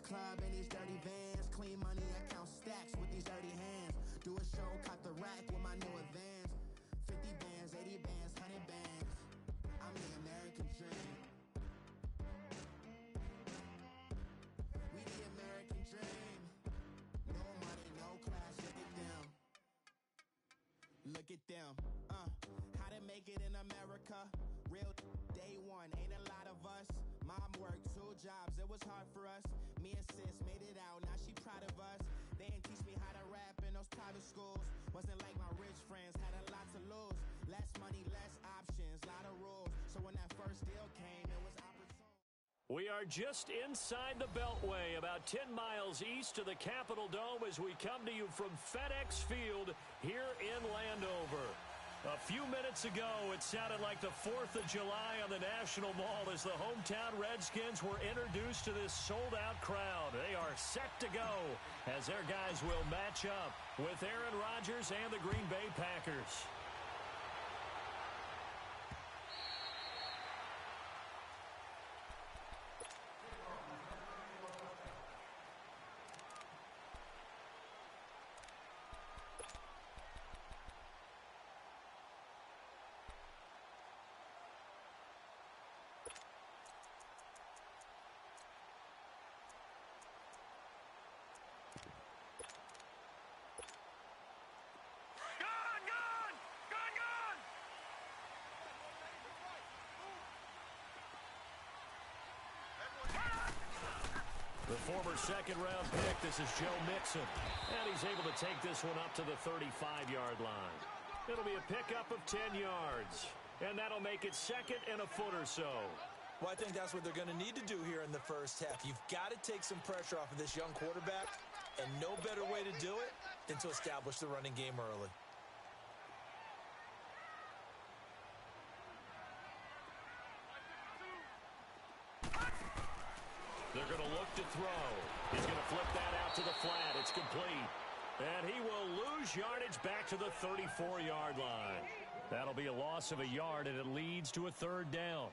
club in these dirty vans. Clean money, I count stacks with these dirty hands. Do a show, caught the rack with my new advance. 50 bands, 80 bands, 100 bands. I'm the American dream. We the American dream. No money, no class, look at them. Look at them, how to make it in America. Real day one, ain't a lot of us. Mom worked 2 jobs, it was hard for us. Me and sis made it out, now she proud of us. They didn't teach me how to rap in those private schools. Wasn't like my rich friends, had a lot to lose. Less money, less options, lot of rules. So when that first deal came, it was opportune. We are just inside the Beltway, about 10 miles east of the Capitol Dome as we come to you from FedEx Field here in Landover. A few minutes ago, it sounded like the 4th of July on the National Mall as the hometown Redskins were introduced to this sold-out crowd. They are set to go as their guys will match up with Aaron Rodgers and the Green Bay Packers. The former second-round pick, this is Joe Mixon. And he's able to take this one up to the 35-yard line. It'll be a pickup of 10 yards. And that'll make it second and a foot or so. Well, I think that's what they're going to need to do here in the first half. You've got to take some pressure off of this young quarterback. And no better way to do it than to establish the running game early. They're going to look to throw. He's going to flip that out to the flat. It's complete. And he will lose yardage back to the 34-yard line. That'll be a loss of a yard, and it leads to a third down.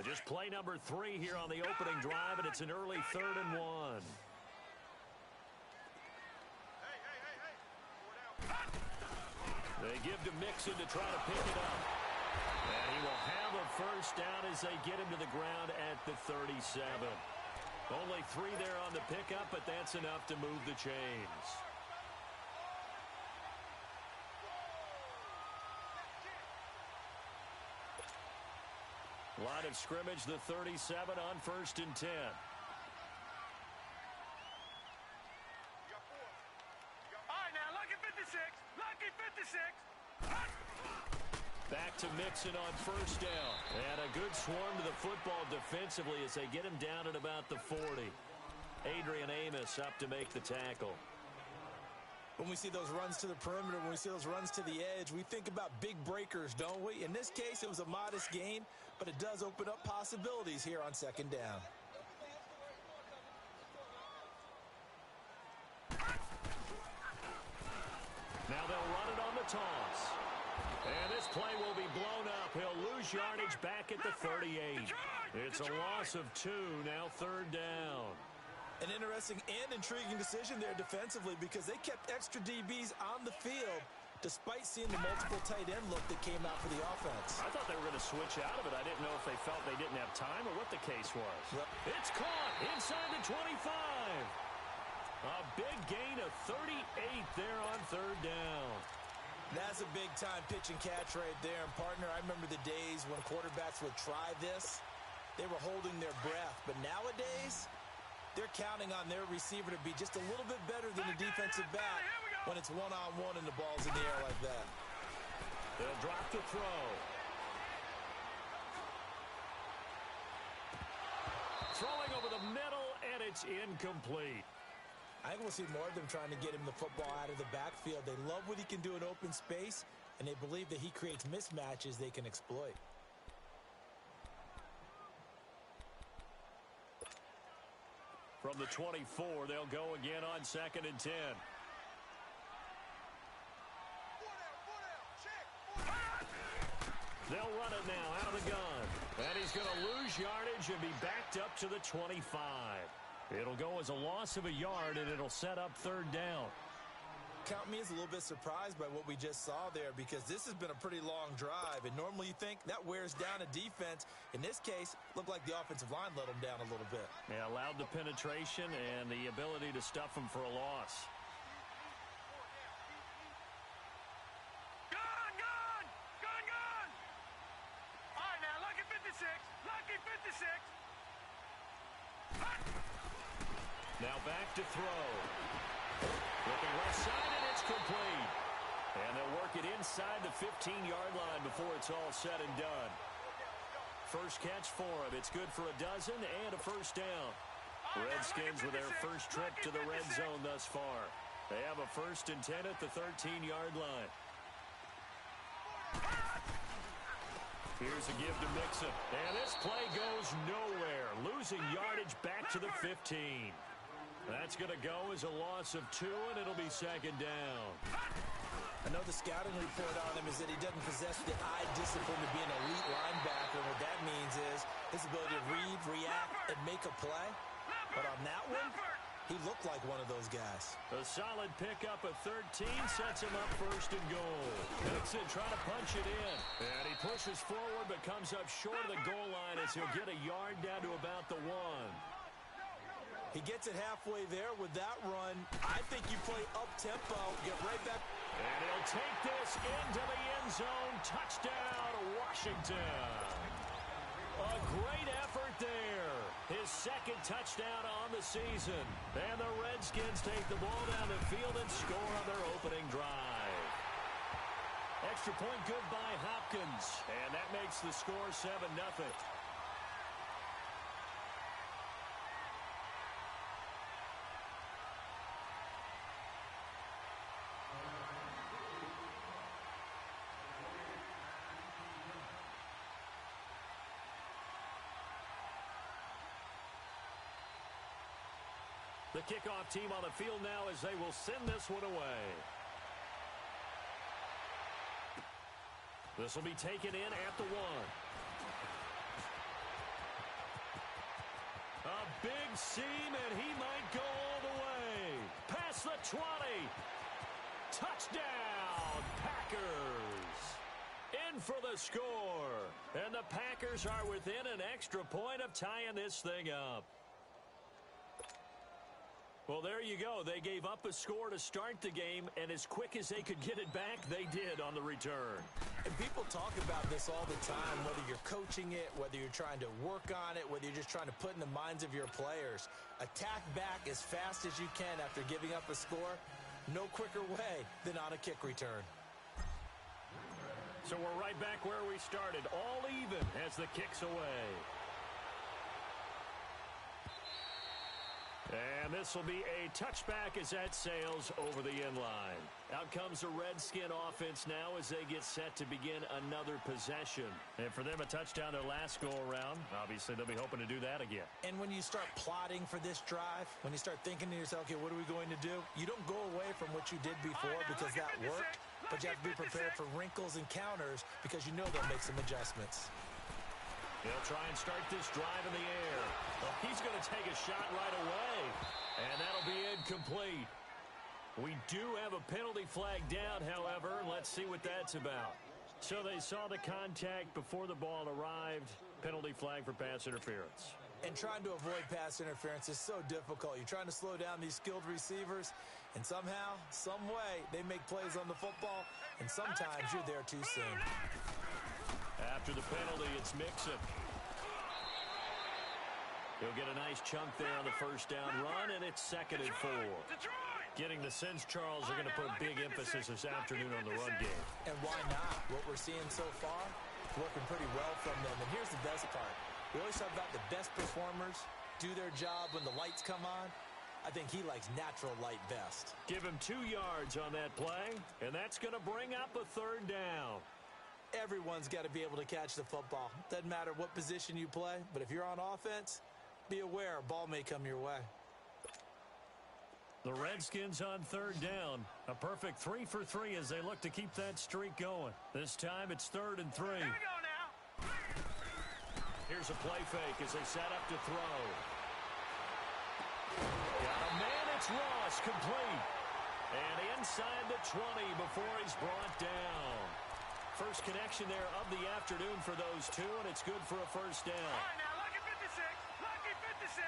Just play number 3 here on the opening drive, and it's an early 3rd and 1. They give to Mixon to try to pick it up. And he will have a first down as they get him to the ground at the 37. Only 3 there on the pickup, but that's enough to move the chains. Line of scrimmage, the 37 on 1st and 10. All right, now, lucky 56. Lucky 56. Back to Mixon on 1st down. And a good swarm to the football defensively as they get him down at about the 40. Adrian Amos up to make the tackle. When we see those runs to the perimeter, when we see those runs to the edge, we think about big breakers, don't we? In this case, it was a modest gain, but it does open up possibilities here on 2nd down. Now they'll run it on the toss. And this play will be blown up. He'll lose yardage back at the 38. It's a loss of 2, now 3rd down. An interesting and intriguing decision there defensively because they kept extra DBs on the field despite seeing the multiple tight end look that came out for the offense. I thought they were going to switch out of it. I didn't know if they felt they didn't have time or what the case was. Yep. It's caught inside the 25. A big gain of 38 there on 3rd down. That's a big-time pitch and catch right there. And, partner, I remember the days when quarterbacks would try this. They were holding their breath. But nowadays, they're counting on their receiver to be just a little bit better than the defensive back when it's one-on-one and the ball's in the air like that. They'll drop the throw. Throwing over the middle, and it's incomplete. I think we'll see more of them trying to get him the football out of the backfield. They love what he can do in open space, and they believe that he creates mismatches they can exploit. From the 24, they'll go again on 2nd and 10. They'll run it now out of the gun. And he's going to lose yardage and be backed up to the 25. It'll go as a loss of a yard, and it'll set up 3rd down. Count me as a little bit surprised by what we just saw there, because this has been a pretty long drive, and normally you think that wears down a defense. In this case, looked like the offensive line let them down a little bit. Yeah, allowed the penetration and the ability to stuff them for a loss. Gone! Gone! All right, now, lucky 56. Lucky 56. Now back to throw. Looking left side, and it's complete. And they'll work it inside the 15-yard line before it's all said and done. First catch for him. It's good for a dozen and a 1st down. Redskins with their first trip to the red zone thus far. They have a 1st and 10 at the 13-yard line. Here's a give to Mixon. And this play goes nowhere. Losing yardage back to the 15. That's going to go as a loss of 2, and it'll be 2nd down. I know the scouting report on him is that he doesn't possess the eye discipline to be an elite linebacker. And what that means is his ability to read, react, and make a play. But on that one, he looked like one of those guys. A solid pickup of 13 sets him up 1st and goal. Mixon trying to punch it in. And he pushes forward but comes up short of the goal line as he'll get a yard down to about the 1. He gets it halfway there with that run. I think you play up-tempo, get right back. And he'll take this into the end zone. Touchdown, Washington. A great effort there. His 2nd touchdown on the season. And the Redskins take the ball down the field and score on their opening drive. Extra point good by Hopkins. And that makes the score 7-0. The kickoff team on the field now as they will send this one away. This will be taken in at the 1. A big seam, and he might go all the way. Past the 20. Touchdown, Packers. In for the score. And the Packers are within an extra point of tying this thing up. Well, there you go. They gave up a score to start the game, and as quick as they could get it back, they did on the return. And people talk about this all the time, whether you're coaching it, whether you're trying to work on it, whether you're just trying to put in the minds of your players. Attack back as fast as you can after giving up a score. No quicker way than on a kick return. So we're right back where we started, all even as the kick's away. And this will be a touchback as that sails over the end line. Out comes the Redskin offense now as they get set to begin another possession. And for them, a touchdown their last go-around. Obviously, they'll be hoping to do that again. And when you start plotting for this drive, when you start thinking to yourself, okay, what are we going to do? You don't go away from what you did before because that worked, but you have to be prepared for wrinkles and counters because you know they'll make some adjustments. He'll try and start this drive in the air. Well, he's going to take a shot right away, and that'll be incomplete. We do have a penalty flag down, however, and let's see what that's about. So they saw the contact before the ball arrived. Penalty flag for pass interference. And trying to avoid pass interference is so difficult. You're trying to slow down these skilled receivers, and somehow, some way, they make plays on the football, and sometimes you're there too soon. After the penalty, it's Mixon. He'll get a nice chunk there on the 1st down run, and it's 2nd and 4. Getting the sense Charles are going to put big emphasis this afternoon on the run game. And why not? What we're seeing so far, working pretty well from them. And here's the best part. We always talk about the best performers do their job when the lights come on. I think he likes natural light best. Give him 2 yards on that play, and that's going to bring up a 3rd down. Everyone's got to be able to catch the football. Doesn't matter what position you play, but if you're on offense, be aware a ball may come your way. The Redskins on third down. A perfect 3 for 3 as they look to keep that streak going. This time it's 3rd and 3. Here we go now. Here's a play fake as they set up to throw. Got a man, it's Ross, complete. And inside the 20 before he's brought down. First connection there of the afternoon for those two, and it's good for a first down. All right, now, lucky 56. Lucky 56.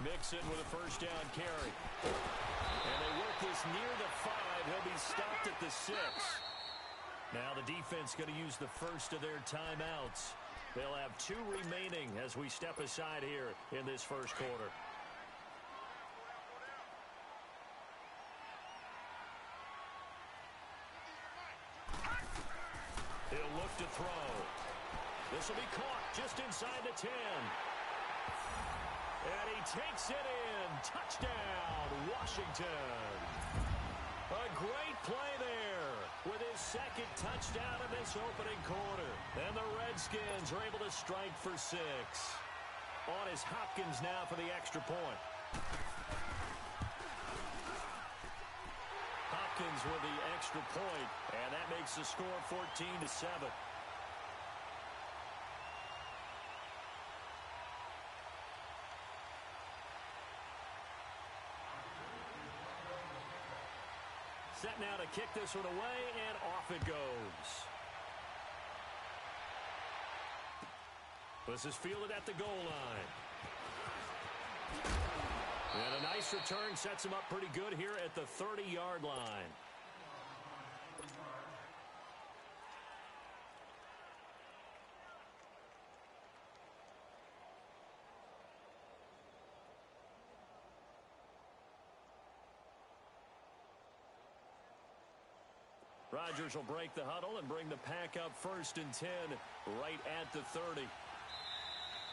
Mixon with a first down carry. And they work this near the 5. He'll be stopped at the 6. Now the defense going to use the first of their timeouts. They'll have 2 remaining as we step aside here in this first quarter. He'll look to throw. This will be caught just inside the 10. And he takes it in. Touchdown, Washington. A great play there with his second touchdown in this opening quarter. And the Redskins are able to strike for 6. On is Hopkins now for the extra point. Hopkins with the extra point, and that makes the score 14-7. Set now to kick this one away, and off it goes. This is fielded at the goal line. And a nice return sets him up pretty good here at the 30-yard line. Rodgers will break the huddle and bring the pack up 1st and 10 right at the 30.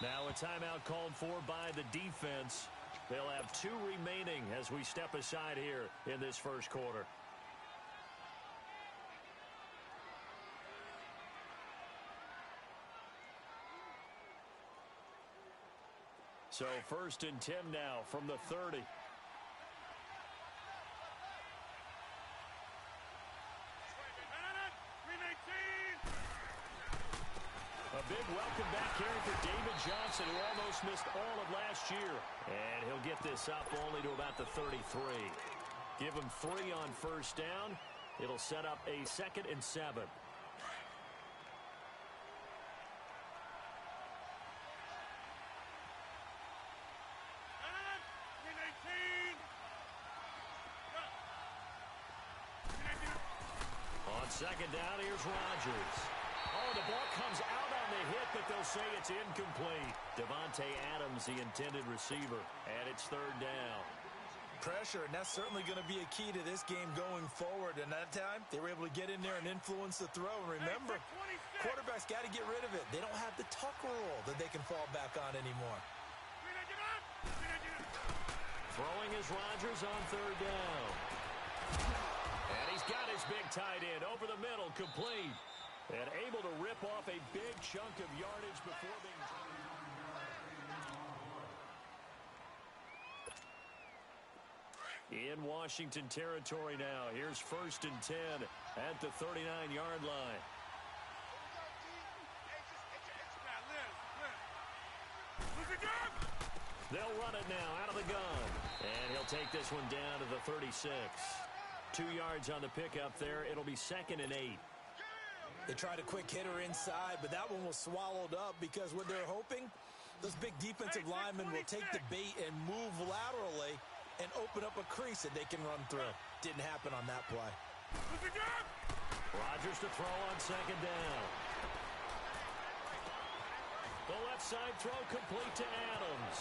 Now a timeout called for by the defense. They'll have 2 remaining as we step aside here in this first quarter. So 1st and 10 now from the 30. A big welcome back here for David Johnson, who almost missed all of last year. And he'll get this up only to about the 33. Give him 3 on first down. It'll set up a 2nd and 7. On 2nd down, here's Rodgers. Oh, the ball comes out on the hit, but they'll say it's incomplete. Devontae Adams, the intended receiver, and it's 3rd down. Pressure, and that's certainly going to be a key to this game going forward. And that time, they were able to get in there and influence the throw. And remember, quarterbacks got to get rid of it. They don't have the Tucker rule that they can fall back on anymore. Throwing is Rodgers on 3rd down. And he's got his big tight end over the middle, complete. And able to rip off a big chunk of yardage before being... In Washington territory now. Here's 1st and 10 at the 39-yard line. They'll run it now out of the gun. And he'll take this one down to the 36. 2 yards on the pickup there. It'll be 2nd and 8. They tried a quick hitter inside, but that one was swallowed up because what they're hoping, those big defensive linemen will take the bait and move laterally and open up a crease that they can run through. Didn't happen on that play. Rodgers to throw on 2nd down. The left side throw complete to Adams.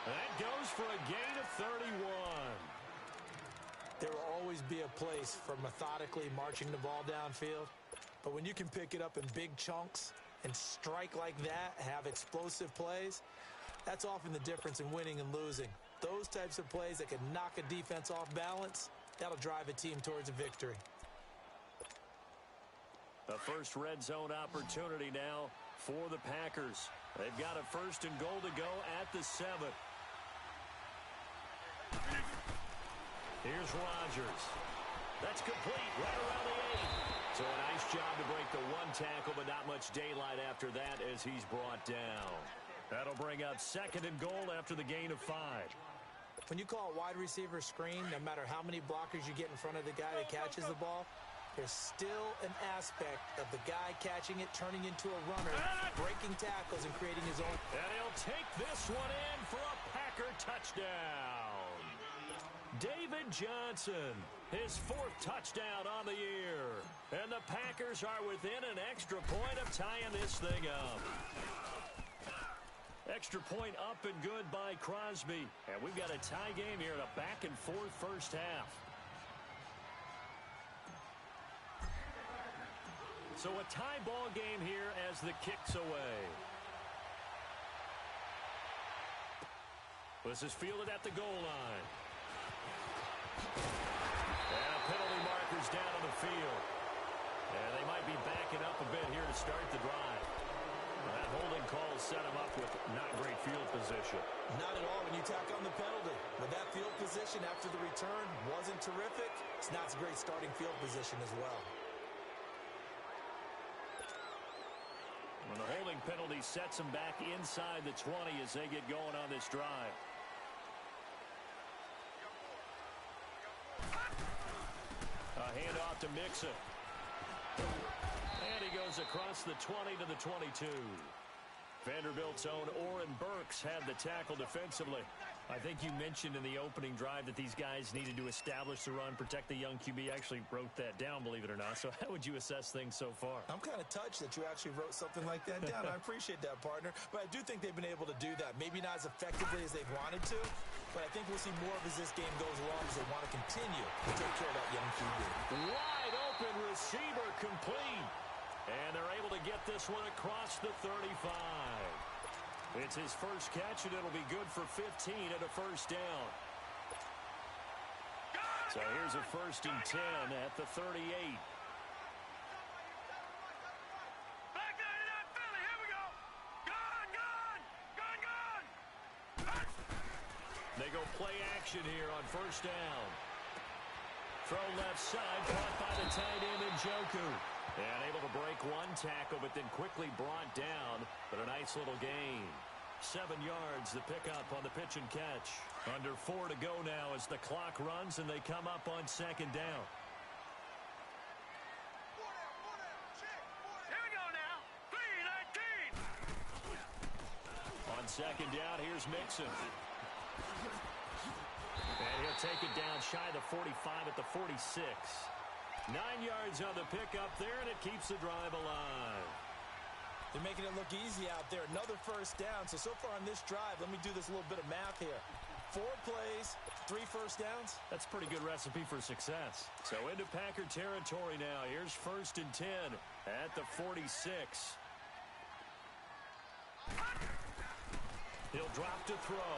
That goes for a gain of 31. There will always be a place for methodically marching the ball downfield. But when you can pick it up in big chunks and strike like that, have explosive plays, that's often the difference in winning and losing. Those types of plays that can knock a defense off balance, that'll drive a team towards a victory. A first red zone opportunity now for the Packers. They've got a 1st and goal to go at the 7. Here's Rodgers. That's complete right around the 8. So a nice job to break the 1 tackle, but not much daylight after that as he's brought down. That'll bring up 2nd and goal after the gain of 5. When you call a wide receiver screen, no matter how many blockers you get in front of the guy that catches the ball, there's still an aspect of the guy catching it, turning into a runner, breaking tackles, and creating his own. And he'll take this one in for a Packer touchdown. David Johnson, his 4th touchdown on the year. And the Packers are within an extra point of tying this thing up. Extra point up and good by Crosby. And we've got a tie game here in a back-and-forth first half. So a tie ball game here as the kick's away. This is fielded at the goal line. And a penalty marker's down on the field. And they might be backing up a bit here to start the drive. That holding call set him up with not great field position. Not at all when you tack on the penalty. But that field position after the return wasn't terrific. It's not a great starting field position as well. When the holding penalty sets them back inside the 20 as they get going on this drive. A handoff to Mixon. And he goes across the 20 to the 22. Vanderbilt's own Oren Burks had the tackle defensively. I think you mentioned in the opening drive that these guys needed to establish the run, protect the young QB. Actually wrote that down, believe it or not. So how would you assess things so far? I'm kind of touched that you actually wrote something like that down. I appreciate that, partner. But I do think they've been able to do that. Maybe not as effectively as they've wanted to, but I think we'll see more of as this game goes along as they want to continue to take care of that young QB. Wide open receiver complete. And they're able to get this one across the 35. It's his first catch, and it'll be good for 15 and a first down. So here's a 1st and 10 at the 38. Back down to that Philly. Here we go. Gone. They go play action here on 1st down. Throw left side, caught by the tight end Njoku. And able to break 1 tackle, but then quickly brought down. But a nice little gain. 7 yards, the pickup on the pitch and catch. Under 4 to go now as the clock runs, and they come up on 2nd down. Here we go now. 3-19. On 2nd down, here's Mixon. And he'll take it down shy of the 45 at the 46. 9 yards on the pickup there, and it keeps the drive alive. They're making it look easy out there. Another 1st down. So far on this drive, let me do this little bit of math here. 4 plays, 3 1st downs. That's a pretty good recipe for success. So into Packer territory now. Here's 1st and 10 at the 46. He'll drop to throw.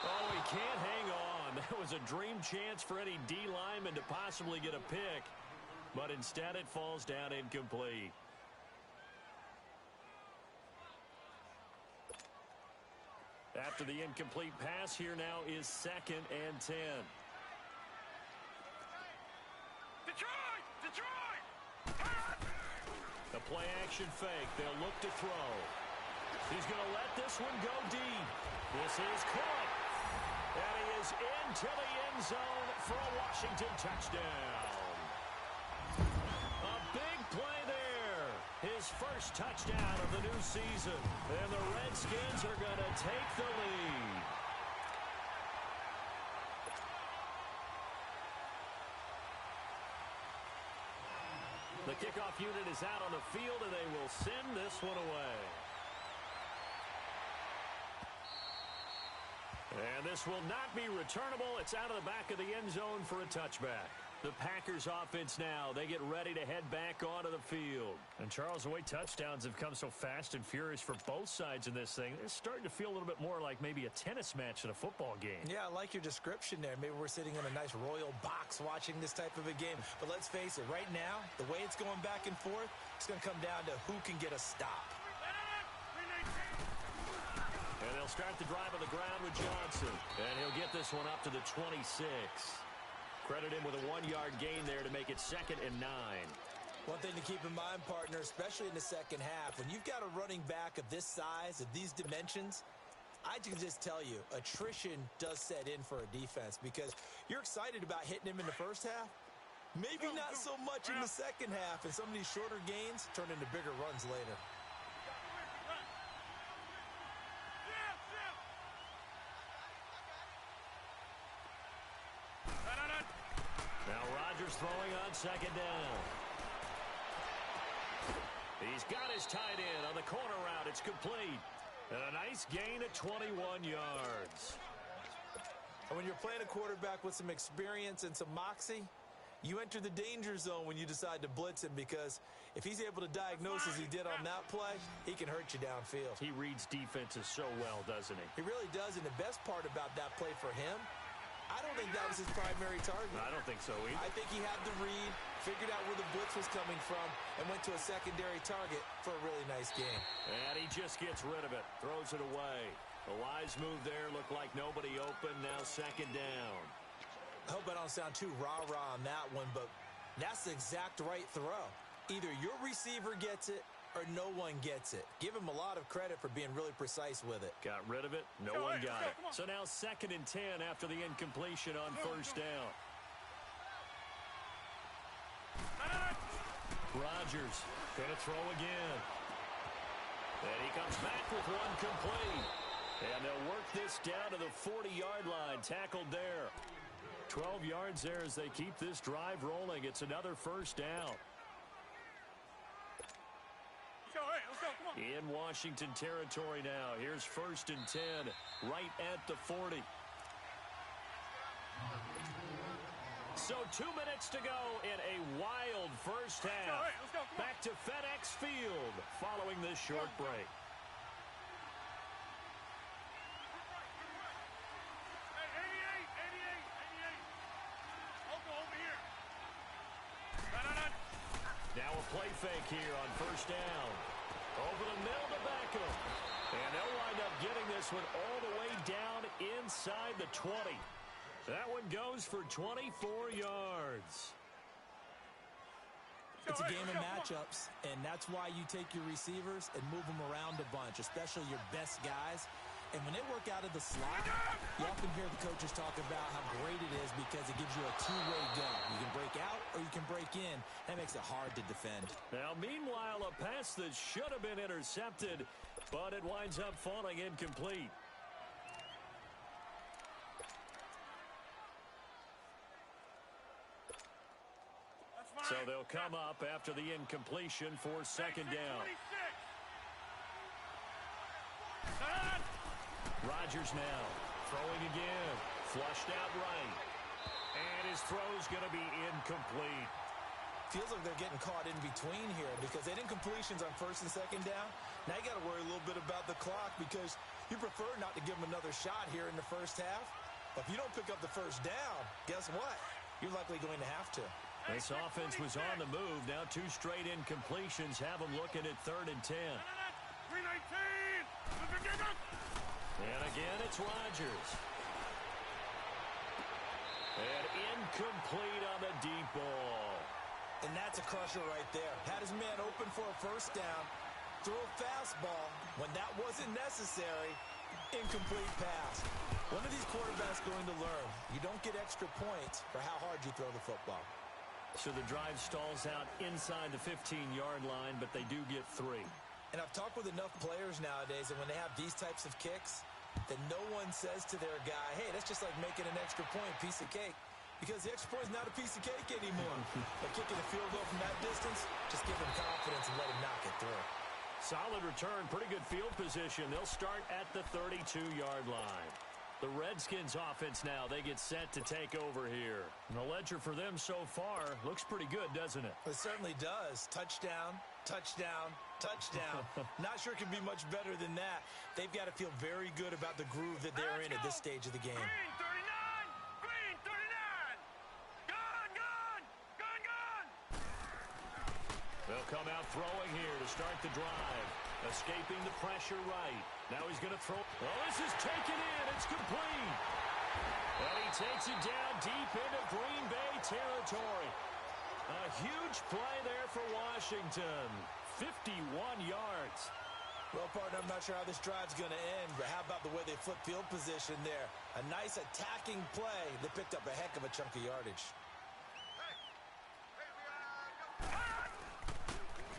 Oh, he can't hang on. That was a dream chance for any D lineman to possibly get a pick. But instead it falls down incomplete. After the incomplete pass, here now is 2nd and 10. Detroit! The play action fake. They'll look to throw. He's going to let this one go deep. This is caught. And he is into the end zone for a Washington touchdown. A big play there. His first touchdown of the new season. And the Redskins are going to take the lead. The kickoff unit is out on the field, and they will send this one away. And this will not be returnable. It's out of the back of the end zone for a touchback. The Packers offense now. They get ready to head back onto the field. And, Charles, the way touchdowns have come so fast and furious for both sides in this thing, it's starting to feel a little bit more like maybe a tennis match in a football game. Yeah, I like your description there. Maybe we're sitting in a nice royal box watching this type of a game. But let's face it, right now, the way it's going back and forth, it's going to come down to who can get a stop. And they'll start the drive on the ground with Johnson. And he'll get this one up to the 26. Credit him with a 1-yard gain there to make it 2nd and 9. One thing to keep in mind, partner, especially in the second half, when you've got a running back of this size, of these dimensions, I can just tell you, attrition does set in for a defense because you're excited about hitting him in the first half. Maybe not so much in the second half, and some of these shorter gains turn into bigger runs later. Throwing on 2nd down. He's got his tight end on the corner route. It's complete. And a nice gain of 21 yards. And when you're playing a quarterback with some experience and some moxie, you enter the danger zone when you decide to blitz him because if he's able to diagnose as he did on that play, he can hurt you downfield. He reads defenses so well, doesn't he? He really does, and the best part about that play for him, I don't think that was his primary target. I don't think so either. I think he had the read, figured out where the blitz was coming from, and went to a secondary target for a really nice game. And he just gets rid of it, throws it away. The wise move there, looked like nobody open, now 2nd down. I hope I don't sound too rah-rah on that one, but that's the exact right throw. Either your receiver gets it or no one gets it. Give him a lot of credit for being really precise with it. Got rid of it. No one got it. So now 2nd and 10 after the incompletion on 1st down. Rodgers going to throw again. And he comes back with one complete. And they'll work this down to the 40-yard line. Tackled there. 12 yards there as they keep this drive rolling. It's another 1st down. In Washington territory now. Here's 1st and 10, right at the 40. So 2 minutes to go in a wild first half. Back to FedEx Field following this short break. Now a play fake here on 1st down. Over the middle to Beckham. And they'll wind up getting this one all the way down inside the 20. That one goes for 24 yards. It's a game of matchups, and that's why you take your receivers and move them around a bunch, especially your best guys. And when they work out of the slot, you often hear the coaches talk about how great it is because it gives you a two-way go. You can break out or you can break in. That makes it hard to defend. Now, meanwhile, a pass that should have been intercepted, but it winds up falling incomplete. So they'll come up after the incompletion for 2nd down. Rodgers now throwing again. Flushed out right. And his throw's going to be incomplete. Feels like they're getting caught in between here because they didn't completions on 1st and 2nd down. Now you got to worry a little bit about the clock because you prefer not to give them another shot here in the first half. But if you don't pick up the 1st down, guess what? You're likely going to have to. This offense was on the move. Now 2 straight incompletions have them looking at 3rd and 10. And again, it's Rodgers. And incomplete on the deep ball. And that's a crusher right there. Had his man open for a 1st down. Throw a fastball when that wasn't necessary. Incomplete pass. One of these quarterbacks going to learn. You don't get extra points for how hard you throw the football. So the drive stalls out inside the 15-yard line, but they do get 3. And I've talked with enough players nowadays, and when they have these types of kicks, that no one says to their guy, hey, that's just like making an extra point, piece of cake. Because the extra point is not a piece of cake anymore. But kicking a field goal from that distance, just give him confidence and let him knock it through. Solid return, pretty good field position. They'll start at the 32-yard line. The Redskins offense now, they get set to take over here. And the ledger for them so far looks pretty good, doesn't it? It certainly does. Touchdown, touchdown, touchdown. Not sure it can be much better than that. They've got to feel very good about the groove that they're in at this stage of the game. Green 39! Green 39! Gone, gone! Gone, gone! They'll come out throwing here to start the drive. Escaping the pressure right. Now he's going to throw. Oh, this is taken in. It's complete. And he takes it down deep into Green Bay territory. A huge play there for Washington. 51 yards. Well, partner, I'm not sure how this drive's going to end, but how about the way they flip field position there? A nice attacking play that picked up a heck of a chunk of yardage.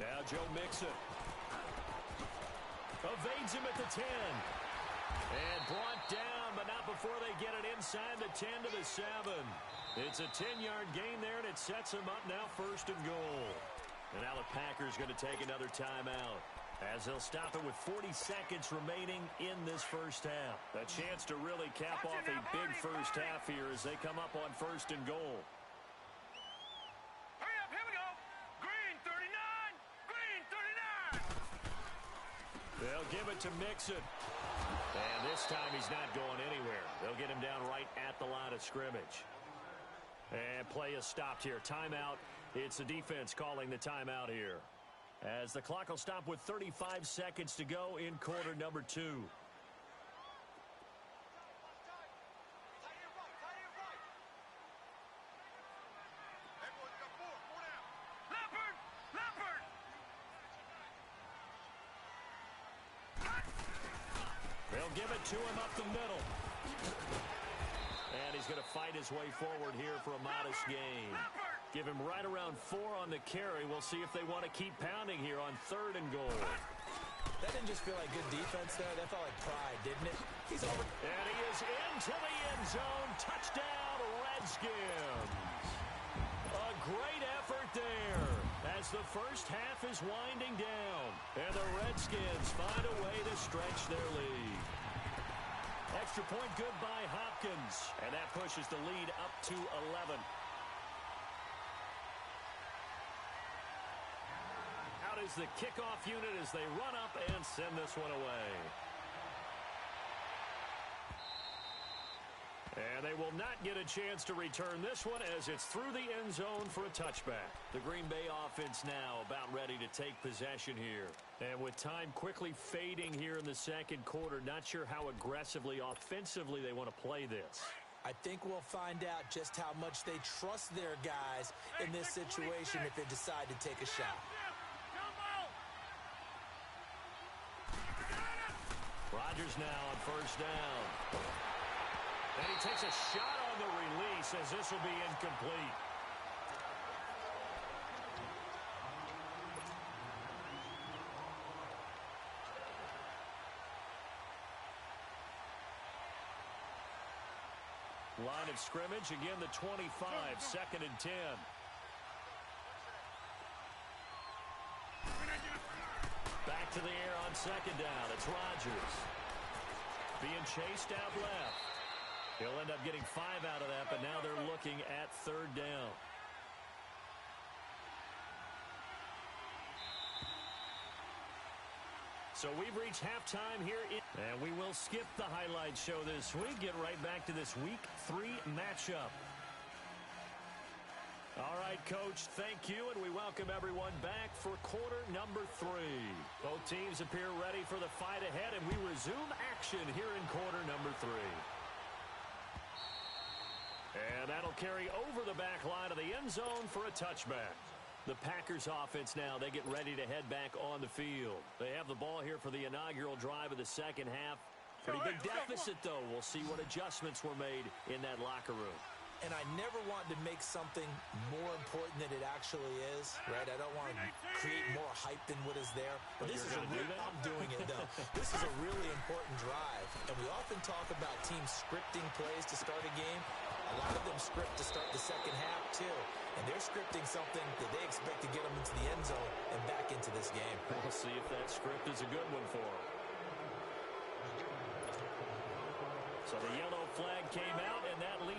Now Joe Mixon. Evades him at the 10. And brought down, but not before they get it inside the 10 to the 7. It's a 10-yard gain there, and it sets them up now 1st and goal. And now the Packers going to take another timeout, as they'll stop it with 40 seconds remaining in this first half. A chance to really cap off a big first half here as they come up on 1st and goal. Hurry up, here we go! Green 39! Green 39! They'll give it to Mixon. And this time he's not going anywhere. They'll get him down right at the line of scrimmage. And play is stopped here. Timeout. It's the defense calling the timeout here, as the clock will stop with 35 seconds to go in quarter number 2. Leopard! Leopard! They'll give it to him up the middle. And he's going to fight his way forward here for a modest gain. Give him right around 4 on the carry. We'll see if they want to keep pounding here on 3rd and goal. That didn't just feel like good defense there. That felt like pride, didn't it? He's over. And he is into the end zone. Touchdown, Redskins. A great effort there as the first half is winding down. And the Redskins find a way to stretch their lead. Extra point good by Hopkins. And that pushes the lead up to 11. Out is the kickoff unit as they run up and send this one away. And they will not get a chance to return this one as it's through the end zone for a touchback. The Green Bay offense now about ready to take possession here. And with time quickly fading here in the second quarter, not sure how aggressively, offensively they want to play this. I think we'll find out just how much they trust their guys in this situation if they decide to take a shot. Rodgers now on 1st down. And he takes a shot on the release as this will be incomplete. Line of scrimmage, again the 25, 2nd and 10. Back to the air on 2nd down. It's Rodgers. Being chased out left. He'll end up getting 5 out of that, but now they're looking at 3rd down. So we've reached halftime here, and we will skip the highlight show this week. Get right back to this Week 3 matchup. All right, Coach, thank you, and we welcome everyone back for quarter number 3. Both teams appear ready for the fight ahead, and we resume action here in quarter number 3. And that'll carry over the back line of the end zone for a touchback. The Packers offense now, they get ready to head back on the field. They have the ball here for the inaugural drive of the second half. Pretty big deficit, though. We'll see what adjustments were made in that locker room. And I never want to make something more important than it actually is, right? I don't want to create more hype than what is there. But this is I'm doing it, though. This is a really important drive. And we often talk about teams scripting plays to start a game. A lot of them script to start the second half, too. And they're scripting something that they expect to get them into the end zone and back into this game. We'll see if that script is a good one for them. So the yellow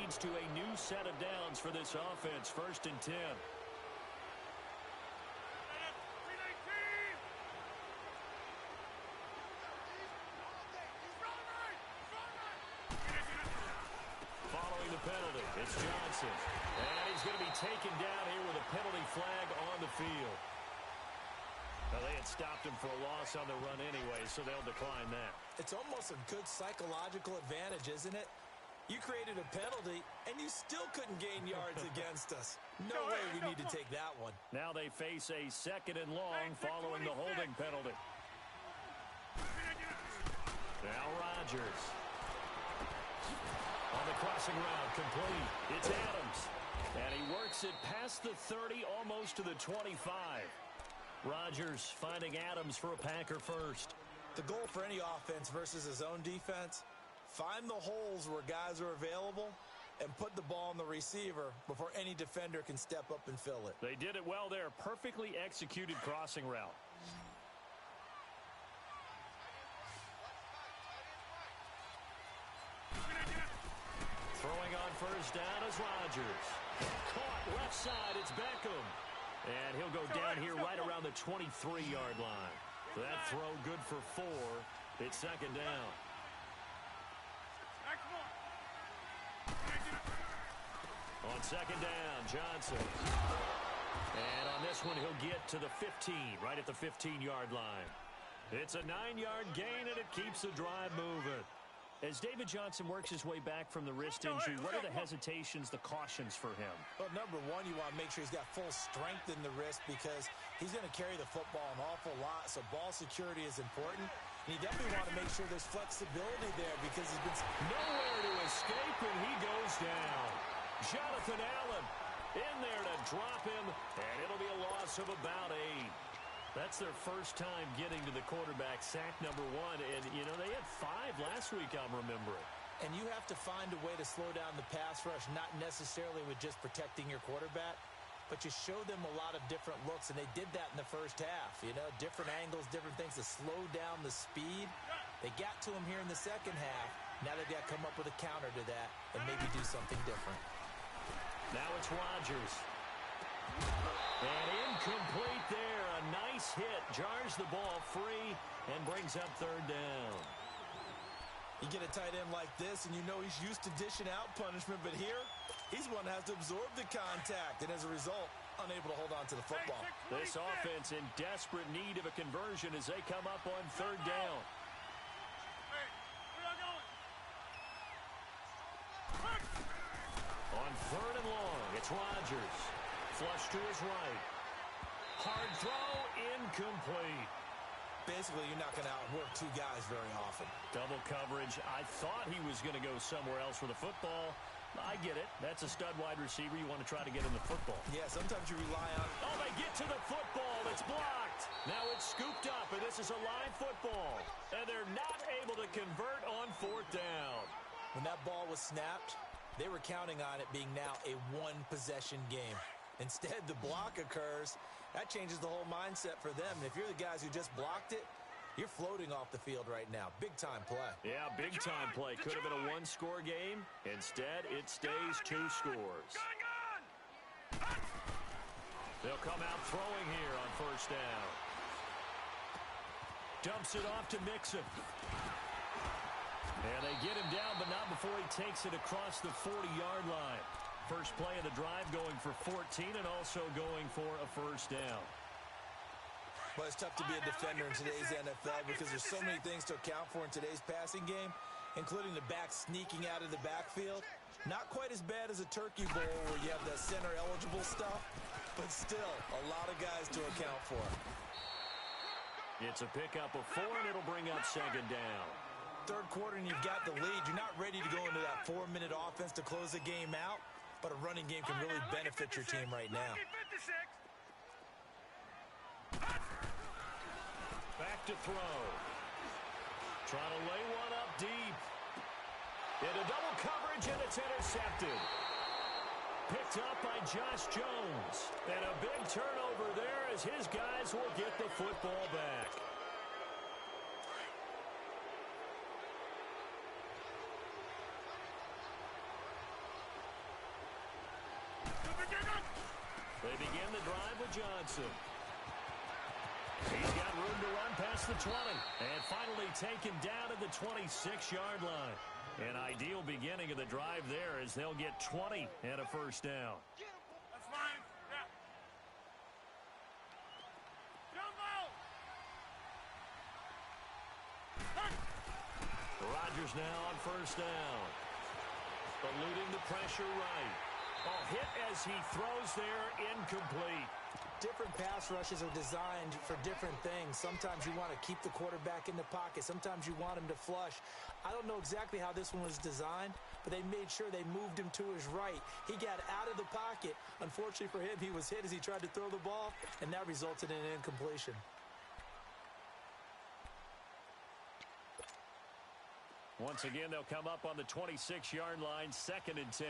leads to a new set of downs for this offense. 1st and 10. Following the penalty, it's Johnson. And he's going to be taken down here with a penalty flag on the field. Well, they had stopped him for a loss on the run anyway, so they'll decline that. It's almost a good psychological advantage, isn't it? You created a penalty, and you still couldn't gain yards against us. No way we need to take that one. Now they face a 2nd and long following the holding penalty. Now Rodgers. On the crossing route, complete. It's Adams. And he works it past the 30, almost to the 25. Rodgers finding Adams for a Packer first. The goal for any offense versus his own defense, find the holes where guys are available and put the ball on the receiver before any defender can step up and fill it. They did it well there. Perfectly executed crossing route. Throwing on first down is Rodgers. Caught left side, it's Beckham. And he'll go down here right around the 23-yard line. That throw good for 4. It's 2nd down. On 2nd down, Johnson. And on this one, he'll get to the 15, right at the 15-yard line. It's a 9-yard gain, and it keeps the drive moving. As David Johnson works his way back from the wrist injury, what are the hesitations, the cautions for him? Well, number one, you want to make sure he's got full strength in the wrist because he's going to carry the football an awful lot, so ball security is important. And you definitely want to make sure there's flexibility there because he's been nowhere to escape, and he goes down. Jonathan Allen in there to drop him, and it'll be a loss of about 8. That's their first time getting to the quarterback, sack number 1. And, you know, they had 5 last week, I'm remembering. And you have to find a way to slow down the pass rush, not necessarily with just protecting your quarterback, but you show them a lot of different looks, and they did that in the first half. You know, different angles, different things to slow down the speed. They got to him here in the second half. Now they've got to come up with a counter to that and maybe do something different. Now it's Rodgers. And incomplete there. A nice hit. Jars the ball free and brings up 3rd down. You get a tight end like this, and you know he's used to dishing out punishment, but here, he's one that has to absorb the contact, and as a result, unable to hold on to the football. This offense in desperate need of a conversion as they come up on 3rd down. On 3rd and long, it's Rodgers. Flush to his right. Hard throw, incomplete. Basically, you're not going to outwork 2 guys very often. Double coverage. I thought he was going to go somewhere else with the football. I get it. That's a stud wide receiver. You want to try to get him the football. Yeah, sometimes you rely on... Oh, they get to the football. It's blocked. Now it's scooped up, and this is a live football. And they're not able to convert on 4th down. When that ball was snapped, they were counting on it being now a 1-possession game. Instead, the block occurs. That changes the whole mindset for them. And if you're the guys who just blocked it, you're floating off the field right now. Big-time play. Yeah, big-time play. Could have been a 1-score game. Instead, it stays 2 scores. They'll come out throwing here on 1st down. Dumps it off to Mixon. And they get him down, but not before he takes it across the 40-yard line. First play of the drive going for 14 and also going for a 1st down. Well, it's tough to be a defender in today's NFL because there's so many things to account for in today's passing game, including the back sneaking out of the backfield. Not quite as bad as a turkey bowl where you have that center-eligible stuff, but still a lot of guys to account for. It's a pickup of 4, and it'll bring up 2nd down. 3rd quarter, and you've got the lead. You're not ready to go into that 4-minute offense to close the game out. But a running game can really benefit your team right now. Back to throw. Trying to lay one up deep. Into double coverage, and it's intercepted. Picked up by Josh Jones. And a big turnover there as his guys will get the football back. They begin the drive with Johnson. He's got room to run past the 20. And finally taken down at the 26-yard line. An ideal beginning of the drive there as they'll get 20 and a first down. That's fine. Yeah. Jumbo! Rodgers now on first down. Eluding the pressure right. Hit as he throws there, incomplete. Different pass rushes are designed for different things. Sometimes you want to keep the quarterback in the pocket. Sometimes you want him to flush. I don't know exactly how this one was designed, but they made sure they moved him to his right. He got out of the pocket. Unfortunately for him, he was hit as he tried to throw the ball, and that resulted in an incompletion. Once again, they'll come up on the 26-yard line, 2nd and 10.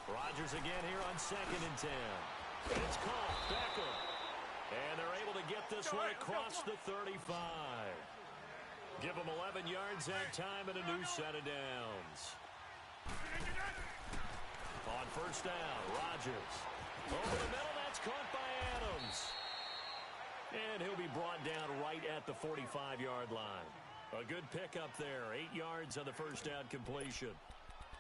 Rodgers again here on 2nd and 10. It's caught. Beckham. And they're able to get this one across the 35. Give them 11 yards that time and a new set of downs. On first down, Rodgers. Over the middle, that's caught by Adams. And he'll be brought down right at the 45-yard line. A good pickup there. 8 yards on the first down completion.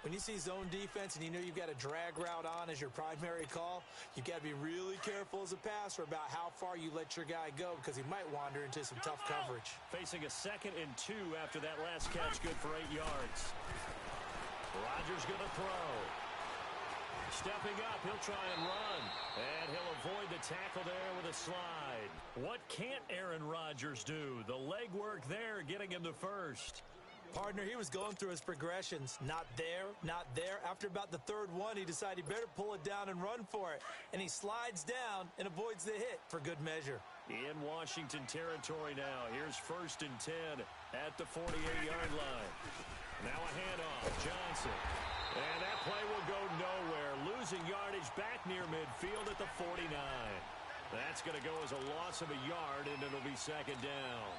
When you see zone defense and you know you've got a drag route on as your primary call, you've got to be really careful as a passer about how far you let your guy go because he might wander into some tough coverage. Facing a 2nd and 2 after that last catch, good for 8 yards. Rodgers going to throw. Stepping up, he'll try and run. And he'll avoid the tackle there with a slide. What can't Aaron Rodgers do? The legwork there getting him to first. Partner, he was going through his progressions. Not there, not there. After about the 3rd one, he decided he better pull it down and run for it. And he slides down and avoids the hit for good measure. In Washington territory now. Here's 1st and 10 at the 48-yard line. Now a handoff. Johnson. And that play will go nowhere. Losing yardage back near midfield at the 49. That's going to go as a loss of a yard, and it'll be 2nd down.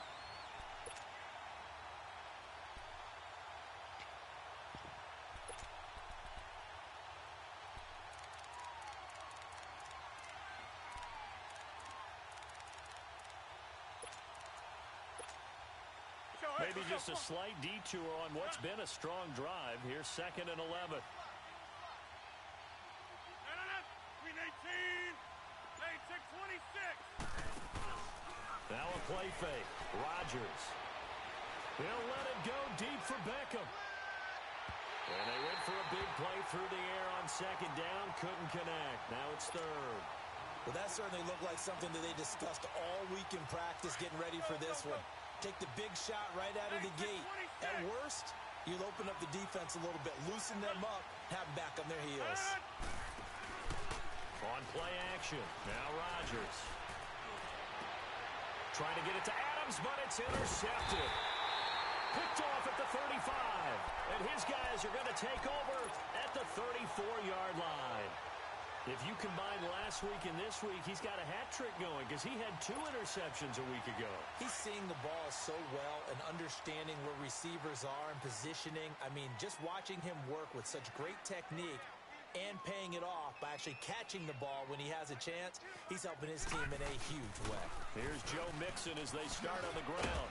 Maybe just a slight detour on what's been a strong drive. Here's 2nd and 11. We need 26. Now a play fake. Rodgers. He'll let it go deep for Beckham. And they went for a big play through the air on 2nd down. Couldn't connect. Now it's 3rd. Well, that certainly looked like something that they discussed all week in practice getting ready for this one. Take the big shot right out of the gate. At worst, you'll open up the defense a little bit, loosen them up, have them back on their heels. On play action, now Rodgers. Trying to get it to Adams, but it's intercepted. Picked off at the 35. And his guys are going to take over at the 34-yard line. If you combine last week and this week, he's got a hat trick going because he had 2 interceptions a week ago. He's seeing the ball so well and understanding where receivers are and positioning. I mean, just watching him work with such great technique and paying it off by actually catching the ball when he has a chance, he's helping his team in a huge way. Here's Joe Mixon as they start on the ground.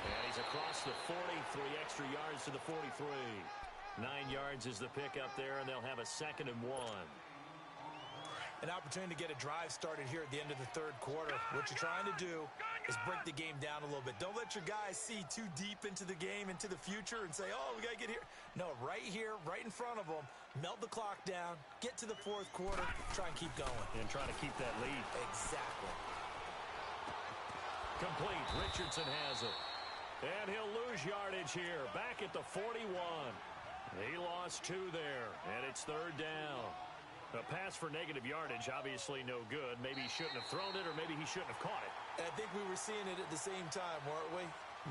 And he's across the 40, 3 extra yards to the 43. 9 yards is the pickup there, and they'll have a 2nd and 1. An opportunity to get a drive started here at the end of the 3rd quarter. What you're trying to do is break the game down a little bit. Don't let your guys see too deep into the game, into the future, and say, oh, we got to get here. No, right here, right in front of them, melt the clock down, get to the 4th quarter, try and keep going. And try to keep that lead. Exactly. Complete. Richardson has it. And he'll lose yardage here. Back at the 41. He lost 2 there, and it's 3rd down. A pass for negative yardage, obviously no good. Maybe he shouldn't have thrown it, or maybe he shouldn't have caught it. And I think we were seeing it at the same time, weren't we?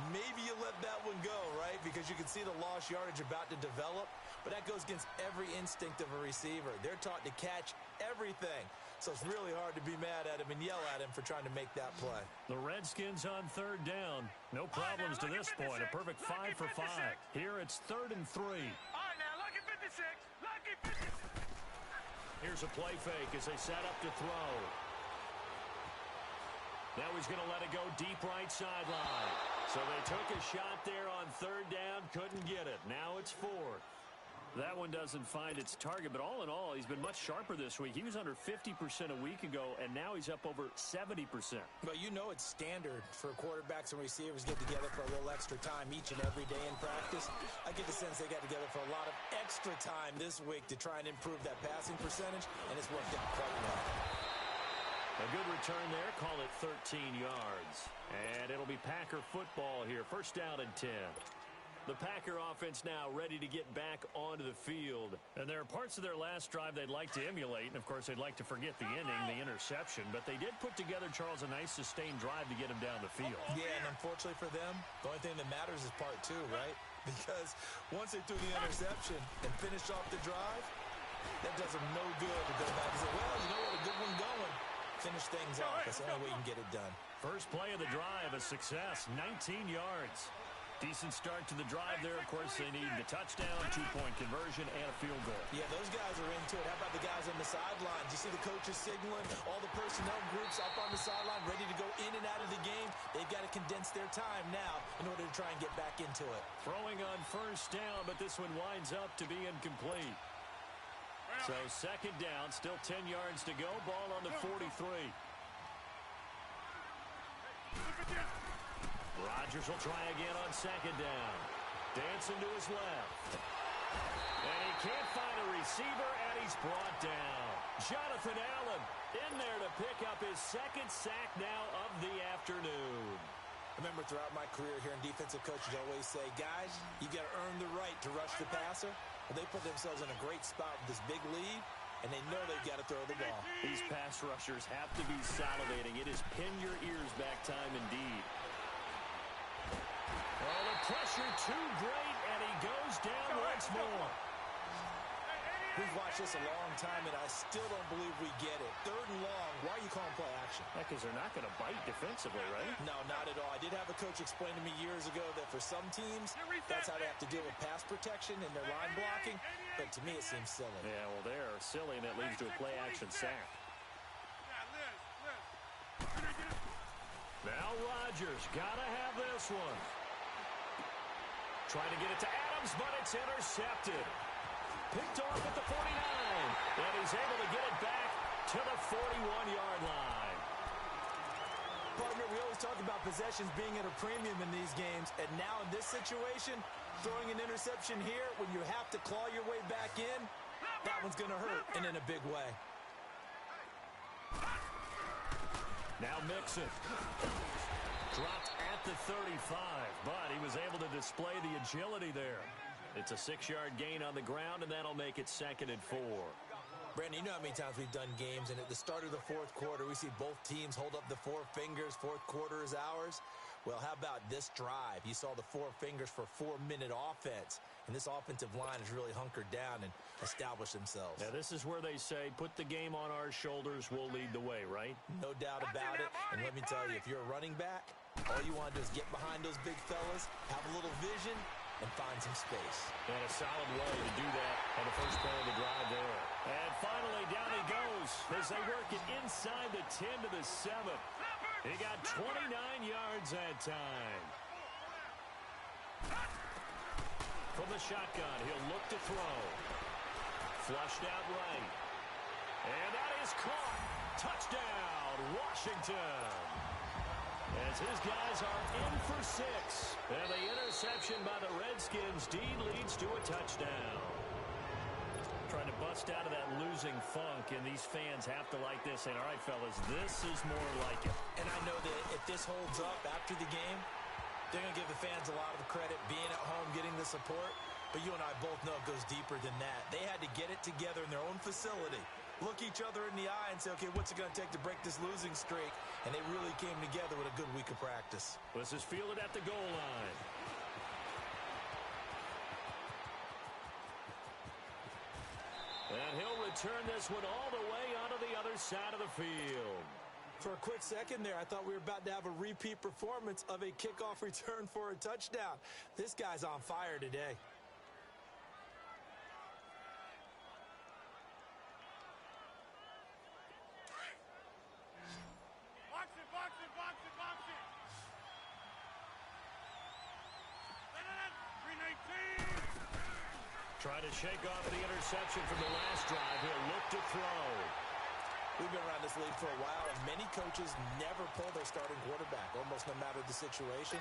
Maybe you let that one go, right? Because you can see the lost yardage about to develop. But that goes against every instinct of a receiver. They're taught to catch everything. So it's really hard to be mad at him and yell at him for trying to make that play. The Redskins on 3rd down. No problems to this point. A perfect 5 for 5. Here it's 3rd and 3. All right, now look at Here's a play fake as they set up to throw. Now he's going to let it go deep right sideline. So they took a shot there on third down, couldn't get it. Now it's fourth. That one doesn't find its target, but all in all, he's been much sharper this week. He was under 50% a week ago, and now he's up over 70%. Well, you know it's standard for quarterbacks and receivers get together for a little extra time each and every day in practice. I get the sense they got together for a lot of extra time this week to try and improve that passing percentage, and it's worked out quite well. A good return there, call it 13 yards. And it'll be Packer football here, first down and 10. The Packer offense now ready to get back onto the field. And there are parts of their last drive they'd like to emulate. And, of course, they'd like to forget the ending, the interception. But they did put together, Charles, a nice sustained drive to get him down the field. Yeah, and unfortunately for them, the only thing that matters is part two, right? Because once they threw the interception and finished off the drive, that does them no good to go back and say, well, you know what, a good one going. Finish things off. That's the only way you can get it done. First play of the drive, a success, 19 yards. Decent start to the drive there. Of course, they need the touchdown, two-point conversion, and a field goal. Yeah, those guys are into it. How about the guys on the sidelines? You see the coaches signaling, all the personnel groups up on the sideline ready to go in and out of the game. They've got to condense their time now in order to try and get back into it. Throwing on first down, but this one winds up to be incomplete. So second down, still 10 yards to go. Ball on the 43. Rodgers will try again on second down. Dancing to his left. And he can't find a receiver, and he's brought down. Jonathan Allen in there to pick up his second sack now of the afternoon. I remember throughout my career here in defensive coaches always say, guys, you got to earn the right to rush the passer. Well, they put themselves in a great spot with this big lead, and they know they've got to throw the ball. These pass rushers have to be salivating. It is pin your ears back time indeed. Oh, the pressure too great, and he goes down once more. We've watched this a long time, and I still don't believe we get it. Third and long, why are you calling play action? Because they're not going to bite defensively, right? No, not at all. I did have a coach explain to me years ago that for some teams, that's how they have to deal with pass protection and their line blocking, but to me it seems silly. Yeah, well, they're silly, and that leads to a play action sack. Now Rodgers, gotta have this one. Trying to get it to Adams, but it's intercepted. Picked off at the 49, and he's able to get it back to the 41-yard line. Partner, we always talk about possessions being at a premium in these games, and now in this situation, throwing an interception here when you have to claw your way back in, that one's going to hurt, and in a big way. Now Mixon. Dropped at the 35, but he was able to display the agility there. It's a 6-yard gain on the ground, and that'll make it 2nd and 4. Brandon, you know how many times we've done games, and at the start of the fourth quarter, we see both teams hold up the four fingers, fourth quarter is ours. Well, how about this drive? You saw the four fingers for 4-minute offense, and this offensive line has really hunkered down and established themselves. Now, this is where they say, put the game on our shoulders, we'll lead the way, right? No doubt about it, and let me tell you, if you're a running back, all you want to do is get behind those big fellas, have a little vision, and find some space. And a solid way to do that on the first play of the drive there. And finally, down he goes as they work it inside the 10 to the 7. He got 29 yards that time. From the shotgun, he'll look to throw. Flushed out right. And that is caught. Touchdown, Washington. As his guys are in for 6. And the interception by the Redskins. Dean leads to a touchdown. Trying to bust out of that losing funk, and these fans have to like this. And all right, fellas, this is more like it. And I know that if this holds up after the game, they're going to give the fans a lot of credit, being at home, getting the support. But you and I both know it goes deeper than that. They had to get it together in their own facility, look each other in the eye and say, okay, what's it going to take to break this losing streak? And they really came together with a good week of practice. This is fielded at the goal line. And he'll return this one all the way onto the other side of the field. For a quick second there, I thought we were about to have a repeat performance of a kickoff return for a touchdown. This guy's on fire today. Trying to shake off the interception from the last drive. He'll look to throw. We've been around this league for a while, and many coaches never pull their starting quarterback, almost no matter the situation.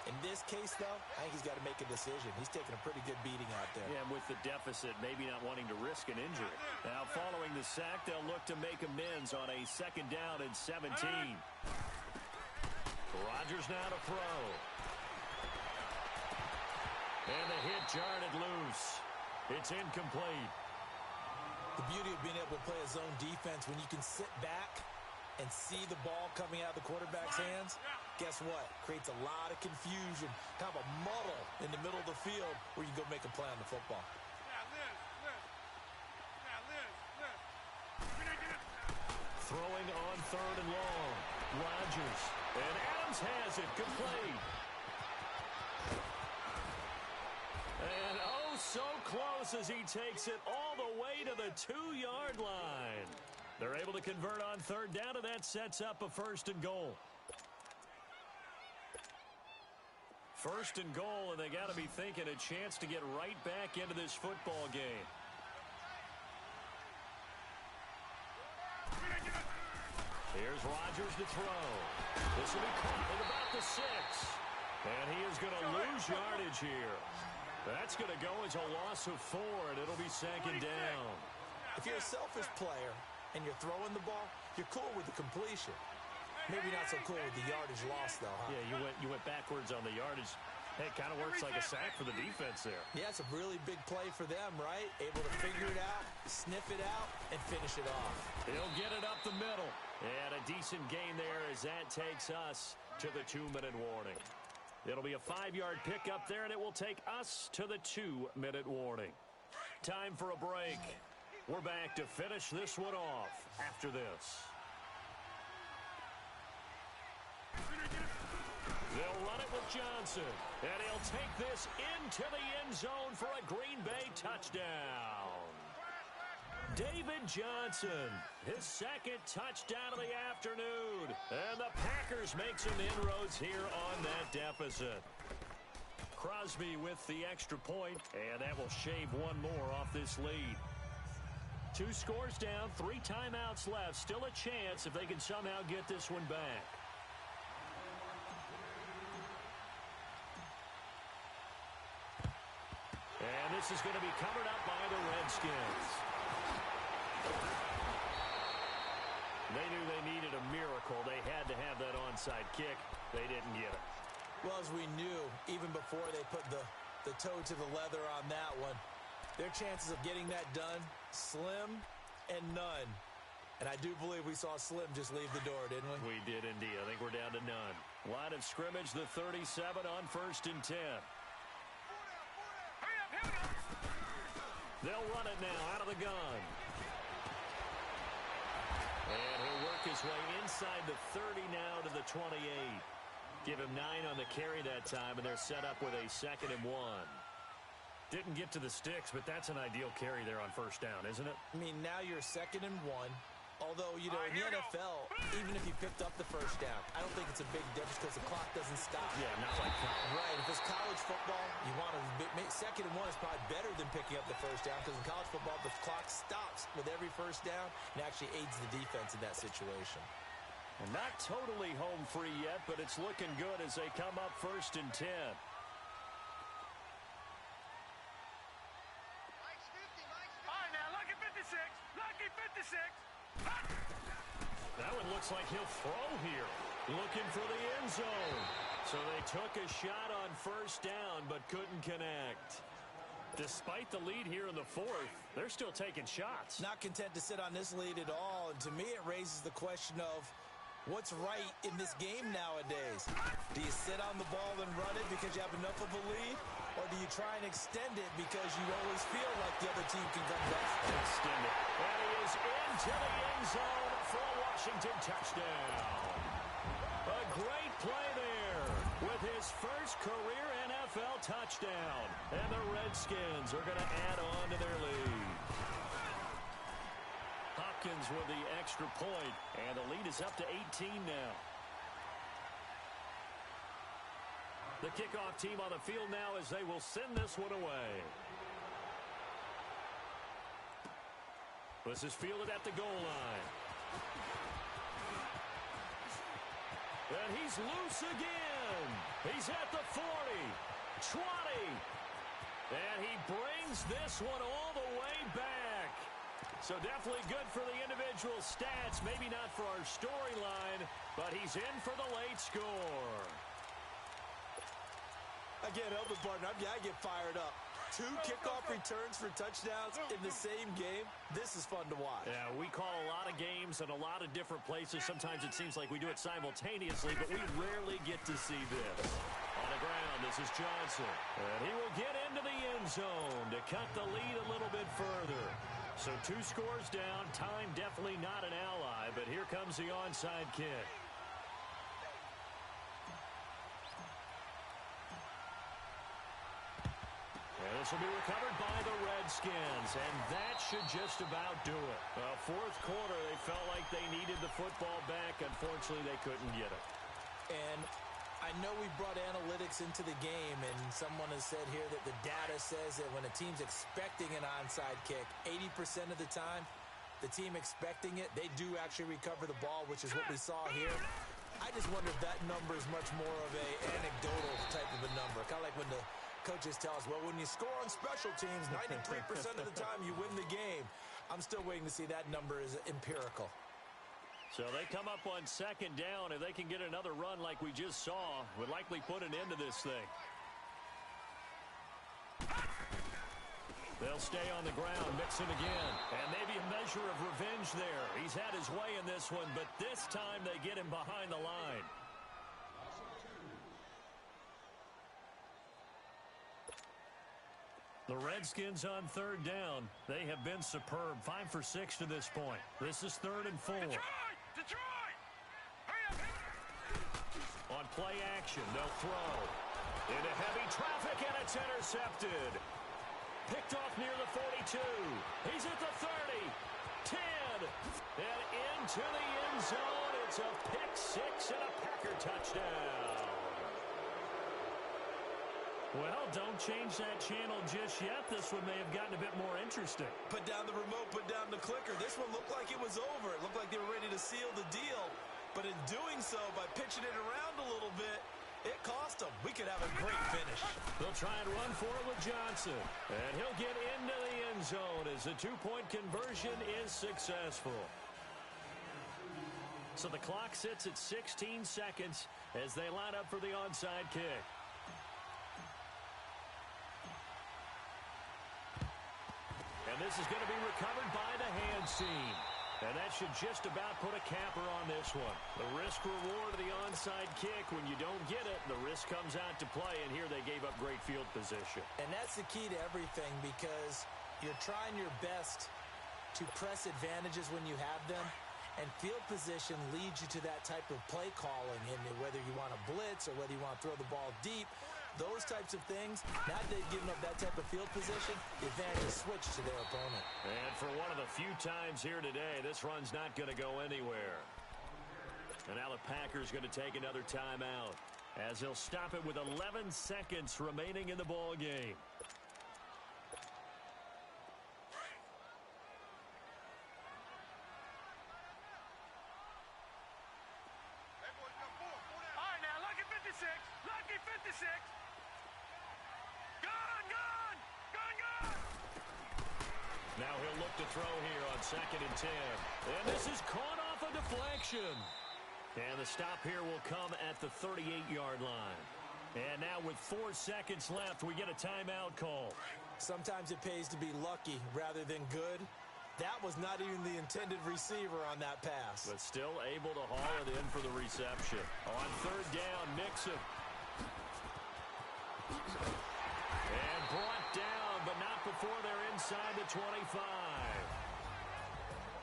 In this case, though, I think he's got to make a decision. He's taking a pretty good beating out there. Yeah, and with the deficit, maybe not wanting to risk an injury. Now, following the sack, they'll look to make amends on a 2nd down and 17. Rodgers now to throw. And the hit jarred it loose. It's incomplete. The beauty of being able to play a zone defense, when you can sit back and see the ball coming out of the quarterback's hands, guess what? Creates a lot of confusion, kind of a muddle in the middle of the field where you go make a play on the football. Throwing on 3rd and long. Rodgers. And Adams has it complete. And oh, so close as he takes it all the way to the 2-yard line. They're able to convert on 3rd down, and that sets up a 1st and goal. 1st and goal, and they got to be thinking a chance to get right back into this football game. Here's Rodgers to throw. This will be caught at about the 6. And he is going to lose yardage here. That's going to go as a loss of 4, and it'll be 2nd down. If you're a selfish player and you're throwing the ball, you're cool with the completion. Maybe not so cool with the yardage loss, though, huh? Yeah, you went backwards on the yardage. Hey, it kind of works like a sack for the defense there. Yeah, it's a really big play for them, right? Able to figure it out, sniff it out, and finish it off. He'll get it up the middle. And a decent gain there as that takes us to the 2-minute warning. It'll be a 5-yard pickup there, and it will take us to the 2-minute warning. Time for a break. We're back to finish this one off after this. They'll run it with Johnson, and he'll take this into the end zone for a Green Bay touchdown. David Johnson, his 2nd touchdown of the afternoon, and the Packers make some inroads here on that deficit. Crosby with the extra point, and that will shave one more off this lead. 2 scores down, 3 timeouts left. Still a chance if they can somehow get this one back. And this is going to be covered up by the Redskins. They knew they needed a miracle. They had to have that onside kick. They didn't get it. Well, as we knew, even before they put the toe to the leather on that one, their chances of getting that done, slim and none. And I do believe we saw Slim just leave the door, didn't we? We did indeed. I think we're down to none. Line of scrimmage, the 37 on 1st and 10. They'll run it now out of the gun. And he'll work his way inside the 30 now to the 28. Give him 9 on the carry that time, and they're set up with a 2nd and 1. Didn't get to the sticks, but that's an ideal carry there on 1st down, isn't it? I mean, now you're 2nd and 1. Although, you know, in the NFL, even if you picked up the 1st down, I don't think it's a big difference because the clock doesn't stop. Yeah, not like college. Right. If it's college football, you want to make 2nd and 1 is probably better than picking up the 1st down because in college football, the clock stops with every 1st down and actually aids the defense in that situation. Well, not totally home free yet, but it's looking good as they come up 1st and 10. That one looks like he'll throw here. Looking for the end zone. So they took a shot on 1st down, but couldn't connect. Despite the lead here in the 4th, they're still taking shots. Not content to sit on this lead at all. And to me, it raises the question of what's right in this game nowadays. Do you sit on the ball and run it because you have enough of a lead? Or do you try and extend it because you always feel like the other team can come back? Extend it. And he is into the end zone for a Washington touchdown. A great play there with his first career NFL touchdown. And the Redskins are going to add on to their lead. Hopkins with the extra point, and the lead is up to 18 now. The kickoff team on the field now as they will send this one away. This is fielded at the goal line. And he's loose again. He's at the 40, 20. And he brings this one all the way back. So definitely good for the individual stats. Maybe not for our storyline, but he's in for the late score. Again, help it, partner. I get fired up. 2 kickoff returns for touchdowns in the same game. This is fun to watch. Yeah, we call a lot of games in a lot of different places. Sometimes it seems like we do it simultaneously, but we rarely get to see this. On the ground, this is Johnson. And he will get into the end zone to cut the lead a little bit further. So 2 scores down. Time definitely not an ally, but here comes the onside kick. And this will be recovered by the Redskins, and that should just about do it. Fourth quarter, they felt like they needed the football back. Unfortunately, they couldn't get it. And I know we brought analytics into the game, and someone has said here that the data says that when a team's expecting an onside kick, 80% of the time, the team expecting it, they do actually recover the ball, which is what we saw here. I just wonder if that number is much more of a anecdotal type of a number, kind of like when the coaches tell us, well, when you score on special teams, 93% of the time you win the game. I'm still waiting to see that number is empirical. So they come up on second down. If they can get another run like we just saw, would likely put an end to this thing. They'll stay on the ground, mix it again. And maybe a measure of revenge there. He's had his way in this one, but this time they get him behind the line. The Redskins on third down. They have been superb. 5 for 6 to this point. This is 3rd and 4. Detroit! Hurry up! On play action, they'll throw. Into heavy traffic, and it's intercepted. Picked off near the 42. He's at the 30. 10. And into the end zone. It's a pick 6 and a Packer touchdown. Well, don't change that channel just yet. This one may have gotten a bit more interesting. Put down the remote, put down the clicker. This one looked like it was over. It looked like they were ready to seal the deal. But in doing so, by pitching it around a little bit, it cost them. We could have a great finish. They'll try and run for it with Johnson. And he'll get into the end zone as the 2-point conversion is successful. So the clock sits at 16 seconds as they line up for the onside kick. And this is going to be recovered by the hands team. And that should just about put a capper on this one. The risk-reward of the onside kick, when you don't get it, the risk comes out to play, and here they gave up great field position. And that's the key to everything, because you're trying your best to press advantages when you have them, and field position leads you to that type of play calling, and whether you want to blitz or whether you want to throw the ball deep, those types of things, now that they've given up that type of field position, the advantage is switched to their opponent. And for one of the few times here today, this run's not going to go anywhere. And now the Packers going to take another timeout as they'll stop it with 11 seconds remaining in the ball game. All right, now, lucky 56. Lucky 56. Gun! Now he'll look to throw here on 2nd and 10. And this is caught off a deflection. And the stop here will come at the 38-yard line. And now with 4 seconds left, we get a timeout call. Sometimes it pays to be lucky rather than good. That was not even the intended receiver on that pass. But still able to haul it in for the reception. On 3rd down, Nixon. And brought down, but not before they're inside the 25.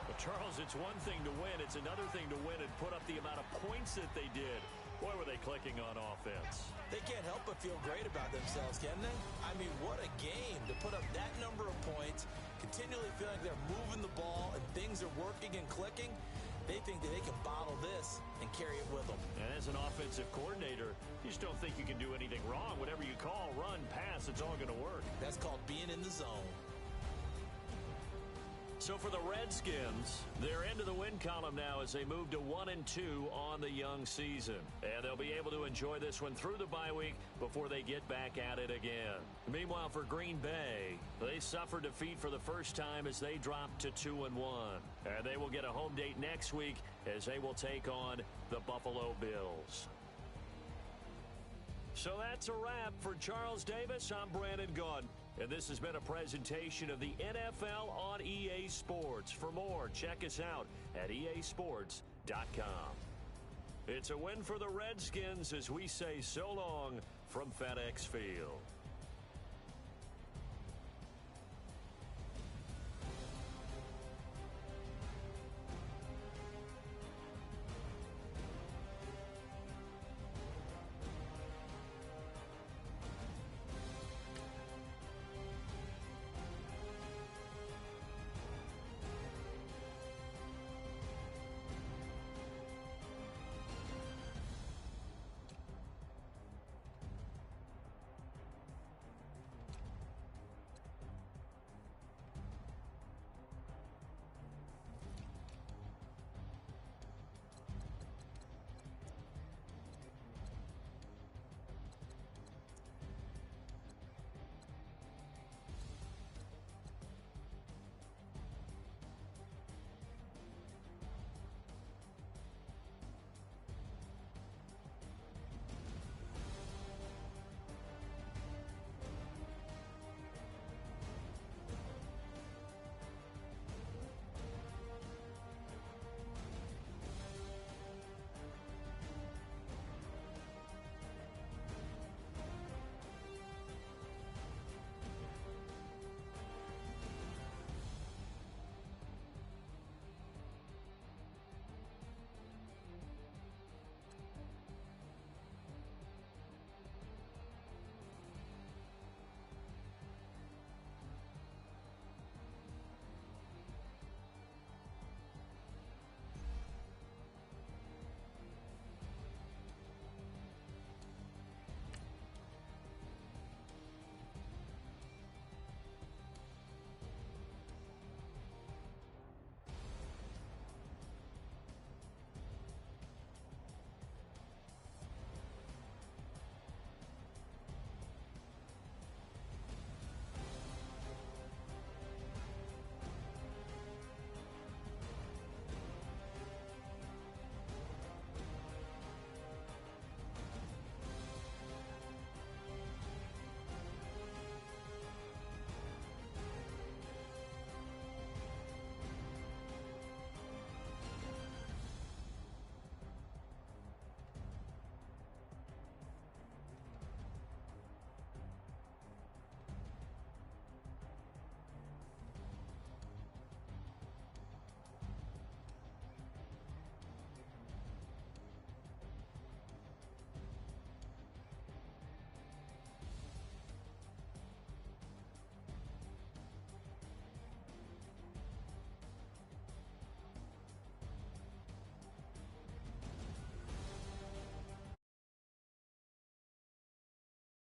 But Charles, it's one thing to win. It's another thing to win and put up the amount of points that they did. Boy, were they clicking on offense. They can't help but feel great about themselves, can they? I mean, what a game to put up that number of points, continually feeling like they're moving the ball and things are working and clicking. They think that they can bottle this and carry it with them. And as an offensive coordinator, you just don't think you can do anything wrong. Whatever you call, run, pass, it's all going to work. That's called being in the zone. So for the Redskins, they're into the win column now as they move to 1-2 on the young season. And they'll be able to enjoy this one through the bye week before they get back at it again. Meanwhile, for Green Bay, they suffered defeat for the first time as they dropped to 2-1. And they will get a home date next week as they will take on the Buffalo Bills. So that's a wrap. For Charles Davis, I'm Brandon Gaudin. And this has been a presentation of the NFL on EA Sports. For more, check us out at easports.com. It's a win for the Redskins as we say so long from FedEx Field.